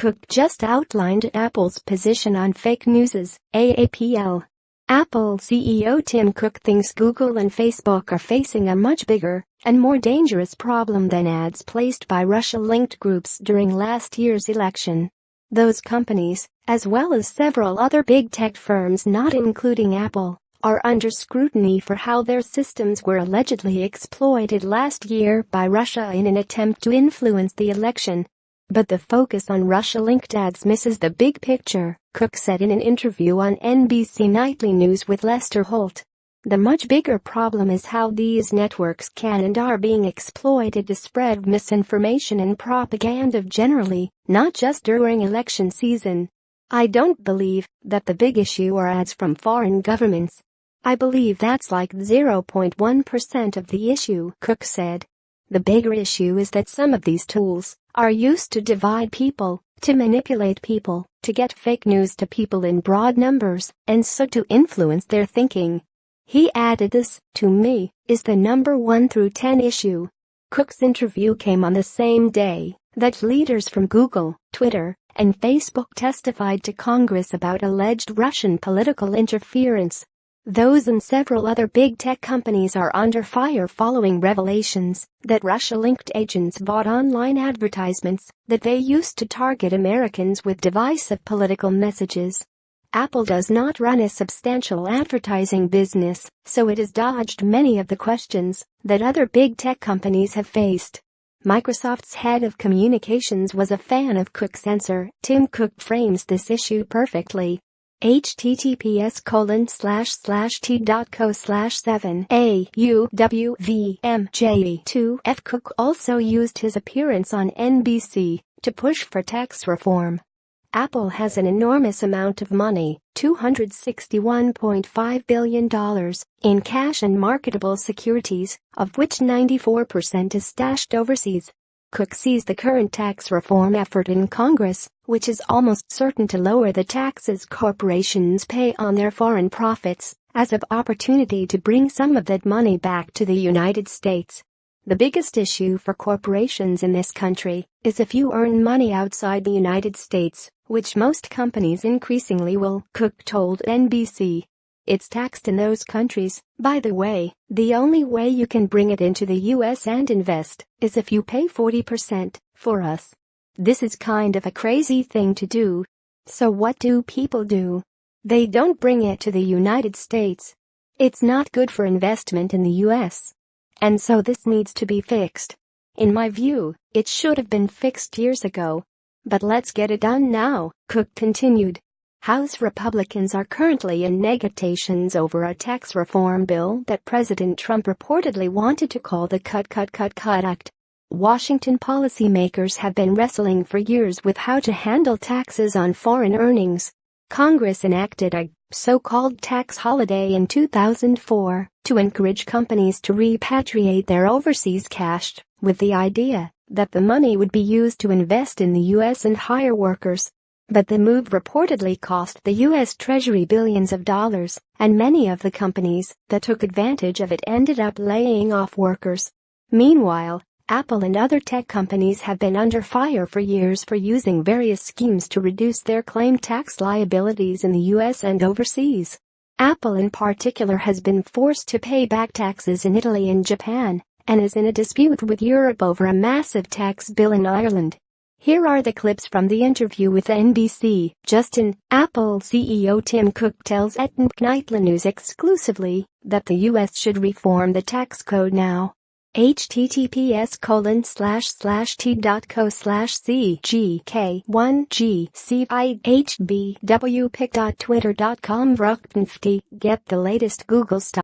Cook just outlined Apple's position on fake news, AAPL. Apple CEO Tim Cook thinks Google and Facebook are facing a much bigger and more dangerous problem than ads placed by Russia-linked groups during last year's election. Those companies, as well as several other big tech firms not including Apple, are under scrutiny for how their systems were allegedly exploited last year by Russia in an attempt to influence the election. But the focus on Russia-linked ads misses the big picture, Cook said in an interview on NBC Nightly News with Lester Holt. The much bigger problem is how these networks can and are being exploited to spread misinformation and propaganda generally, not just during election season. I don't believe that the big issue are ads from foreign governments. I believe that's like 0.1% of the issue, Cook said. The bigger issue is that some of these tools are used to divide people, to manipulate people, to get fake news to people in broad numbers, and so to influence their thinking. He added, "This, to me, is the number 1 through 10 issue." Cook's interview came on the same day that leaders from Google, Twitter, and Facebook testified to Congress about alleged Russian political interference. Those and several other big tech companies are under fire following revelations that Russia-linked agents bought online advertisements that they used to target Americans with divisive political messages. Apple does not run a substantial advertising business, so it has dodged many of the questions that other big tech companies have faced. Microsoft's head of communications was a fan of Cook's answer. Tim Cook frames this issue perfectly. https://t.co/7AUWVMJ2F Cook also used his appearance on NBC to push for tax reform. Apple has an enormous amount of money, $261.5 billion, in cash and marketable securities, of which 94% is stashed overseas. Cook sees the current tax reform effort in Congress, which is almost certain to lower the taxes corporations pay on their foreign profits, as an opportunity to bring some of that money back to the United States. The biggest issue for corporations in this country is if you earn money outside the United States, which most companies increasingly will, Cook told NBC. It's taxed in those countries. By the way, the only way you can bring it into the US and invest is if you pay 40% for us. This is kind of a crazy thing to do. So what do people do? They don't bring it to the United States. It's not good for investment in the US. And so this needs to be fixed. In my view, it should have been fixed years ago. But let's get it done now, Cook continued. House Republicans are currently in negotiations over a tax reform bill that President Trump reportedly wanted to call the Cut Act. Washington policymakers have been wrestling for years with how to handle taxes on foreign earnings. Congress enacted a so-called tax holiday in 2004 to encourage companies to repatriate their overseas cash, with the idea that the money would be used to invest in the U.S. and hire workers. But the move reportedly cost the U.S. Treasury billions of dollars, and many of the companies that took advantage of it ended up laying off workers. Meanwhile, Apple and other tech companies have been under fire for years for using various schemes to reduce their claimed tax liabilities in the U.S. and overseas. Apple in particular has been forced to pay back taxes in Italy and Japan, and is in a dispute with Europe over a massive tax bill in Ireland. Here are the clips from the interview with NBC. Justin, Apple CEO Tim Cook tells NBC Nightly News exclusively that the U.S. should reform the tax code now. https://t.co/cgk1gcihbwpic.twitter.com. Get the latest Google stuff.